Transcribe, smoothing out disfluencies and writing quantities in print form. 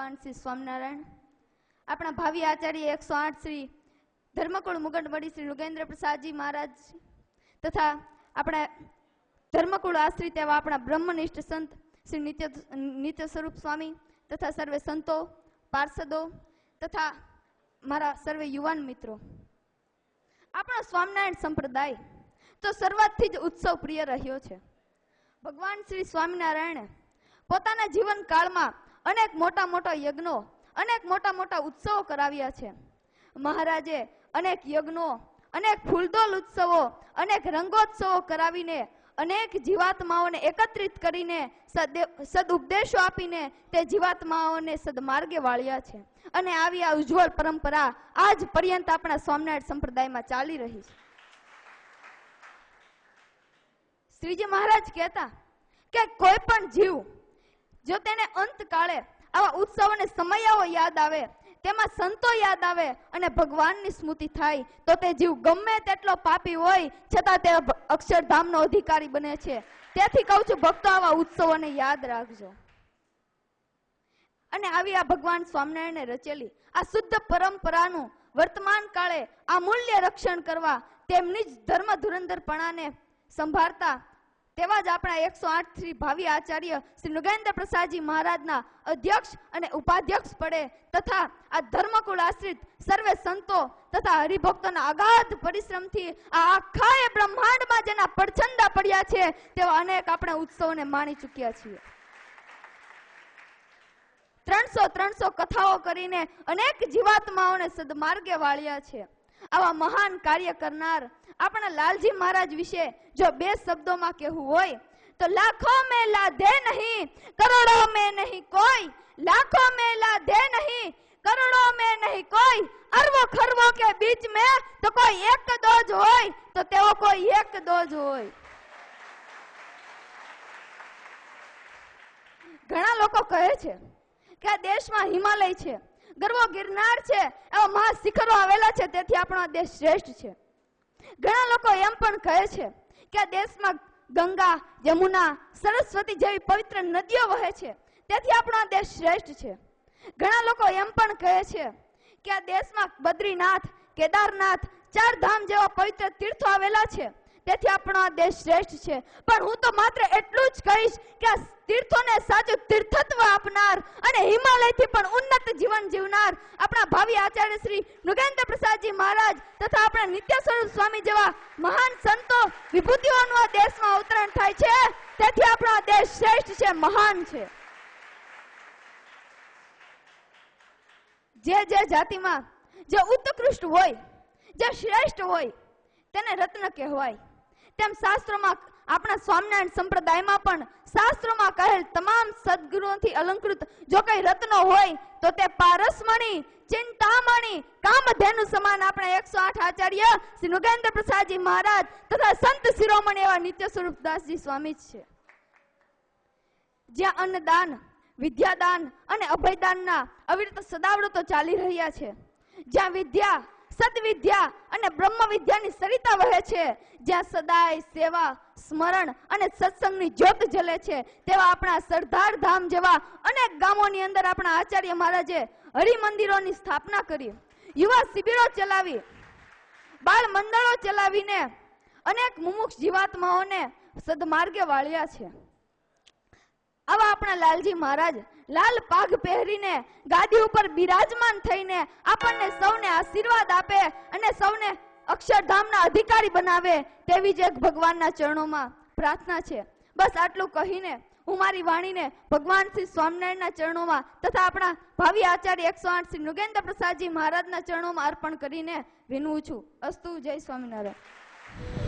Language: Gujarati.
ભગવાન શ્રી સ્વામિનારાયણ, આપણા ભાવિ આચાર્ય 108 શ્રી ધર્મકુળ મુગટવડી શ્રી નુગેન્દ્ર પ્રસાદજી મહારાજ તથા આપણા ધર્મકુળ આશ્રિત એવા આપણા બ્રહ્મનિષ્ઠ સંત શ્રી નિત્ય સ્વરૂપ સ્વામી તથા સર્વે સંતો પાર્ષદો તથા મારા સર્વે યુવાન મિત્રો, આપણો સ્વામિનારાયણ સંપ્રદાય તો શરૂઆતથી જ ઉત્સવ પ્રિય રહ્યો છે. ભગવાન શ્રી સ્વામિનારાયણે પોતાના જીવન કાળમાં અનેક મોટા મોટા યજ્ઞો, અનેક મોટા મોટા ઉત્સવો કરાવ્યા છે. મહારાજે અનેક યજ્ઞો, અનેક ફૂલદોલ ઉત્સવો, અનેક રંગોત્સવો કરાવીને અનેક જીવાત્માઓને એકત્રિત કરીને સદઉપદેશો આપીને તે જીવાત્માઓને સદમાર્ગે વાળ્યા છે. અને આવી આ ઉજ્જવળ પરંપરા આજ પર્યંત આપણા સ્વામિનારાયણ સંપ્રદાયમાં ચાલી રહી છે. શ્રીજી મહારાજ કહેતા કે કોઈ પણ જીવ જો તેને અંતકાળે આવા ઉત્સવ અને સમયાઓ યાદ આવે, તેમાં સંતો યાદ આવે અને ભગવાનની સ્મૃતિ થાય તો તે જીવ ગમે તેટલો પાપી હોય છતાં તે અક્ષરધામનો અધિકારી બને છે. તેથી કહું છું, ભક્તો આવા ઉત્સવોને યાદ રાખજો. અને આવી આ ભગવાન સ્વામિનારાયણે રચેલી આ શુદ્ધ પરંપરાનું વર્તમાન કાળે અમૂલ્ય રક્ષણ કરવા, તેમની જ ધર્મ ધુરંધરપણાને સંભાળતા તેવા જ આપણા 108 શ્રી ભાવિ આચાર્ય શ્રી નુગેન્દ્ર પ્રસાદજી મહારાજના અધ્યક્ષ અને ઉપાધ્યક્ષ પડે તથા આ ધર્મકુળ આશ્રિત સર્વે સંતો તથા હરિભક્તોના અગાધ પરિશ્રમથી આ આખા બ્રહ્માંડમાં જેના પડછંદા પડ્યા છે તેવા અનેક આપણે ઉત્સવોને માણી ચૂક્યા છીએ. 300 કથાઓ કરીને અનેક જીવાત્માઓને સદમાર્ગે વાળ્યા છે. આવા મહાન કાર્ય કરનાર આપણા લાલજી મહારાજ વિશે જો 2 શબ્દોમાં કહેવું હોય તો લાખો में लादे नहीं करोड़ों में नहीं कोई, लाखों में लादे नहीं करोड़ों में नहीं कोई, अरबों खरबों के बीच में तो कोई एक दो જ હોય તો તેઓ કોઈ એક દો જ હોય. ઘણા લોકો કહે છે કે આ દેશમાં હિમાલય છે, ગરવો ગિરનાર છે, એવા મહાશિખરો આવેલા છે તેથી આપણો દેશ શ્રેષ્ઠ છે. ઘણા લોકો એમ પણ કહે છે કે આ દેશમાં ગંગા, યમુના, સરસ્વતી જેવી પવિત્ર નદીઓ વહે છે તેથી આપણો દેશ શ્રેષ્ઠ છે. ઘણા લોકો એમ પણ કહે છે કે આ દેશમાં બદ્રીનાથ, કેદારનાથ, 4 ધામ જેવા પવિત્ર તીર્થો આવેલા છે તેથી આપણો દેશ શ્રેષ્ઠ છે. પણ હું તો માત્ર એટલું જ કહીશ કે આ તીર્થોને સાચું તીર્થત્વ આપનાર અને હિમાલયથી પણ ઉન્નત જીવન જીવનાર આપણા ભાવિ આચાર્ય શ્રી નુગેન્દ્ર પ્રસાદજી મહારાજ તથા આપણા નિત્ય સ્વરૂપ સ્વામી જેવા મહાન સંતો વિભૂતિઓનું આ દેશમાં અવતરણ થાય છે તેથી આપણો દેશ શ્રેષ્ઠ છે, મહાન છે. જે જાતિમાં જે ઉત્કૃષ્ટ હોય, જે શ્રેષ્ઠ હોય તેને રત્ન કહેવાય. તેમ શાસ્ત્રોમાં આપણા સ્વામિનારાયણ સંપ્રદાયમાં પણ શાસ્ત્રોમાં કહેલ તમામ સદગુણોથી અલંકૃત જો કઈ રત્નો હોય તો તે પારસમણી, ચિંતામણી, કામધેનુ સમાન આપણા 108 આચાર્ય શ્રી નુગેન્દ્ર પ્રસાદજી મહારાજ તથા સંત શિરોમણી એવા નિત્ય સ્વરૂપદાસજી સ્વામી જ છે. જ્યાં અન્નદાન, વિદ્યાદાન અને અભયદાનના અવિરત સદાવ્રતો ચાલી રહ્યા છે, જ્યાં વિદ્યા, સદવિદ્યા અને બ્રહ્મ વિદ્યાની સરિતા વહે છે, જ્યાં સદાય સેવા, સ્મરણ અને સત્સંગની જ્યોત જલે છે તેવા આપણા સરદાર ધામ જેવા અનેક ગામોની અંદર આપણા આચાર્ય મહારાજે હરિમંદિરોની સ્થાપના કરી, યુવા શિબિરો ચલાવી, બાળ મંડળો ચલાવીને અનેક મુમુક્ષ જીવાત્માઓને સદમાર્ગે વાળ્યા છે. આવા આપણા લાલજી મહારાજ લાલ પાઘ પહેરીને ગાદી ઉપર બિરાજમાન થઈને આપણને સૌને આશીર્વાદ આપે અને સૌને અક્ષરધામના અધિકારી બનાવે તેવી જ એક ભગવાનના ચરણોમાં પ્રાર્થના છે. બસ આટલું કહીને હું મારી વાણીને ભગવાન શ્રી સ્વામિનારાયણના ચરણોમાં તથા આપણા ભાવિ આચાર્ય 108 શ્રી નુગેન્દ્ર પ્રસાદજી મહારાજના ચરણોમાં અર્પણ કરીને વિનવું છું. અસ્તુ. જય સ્વામિનારાયણ.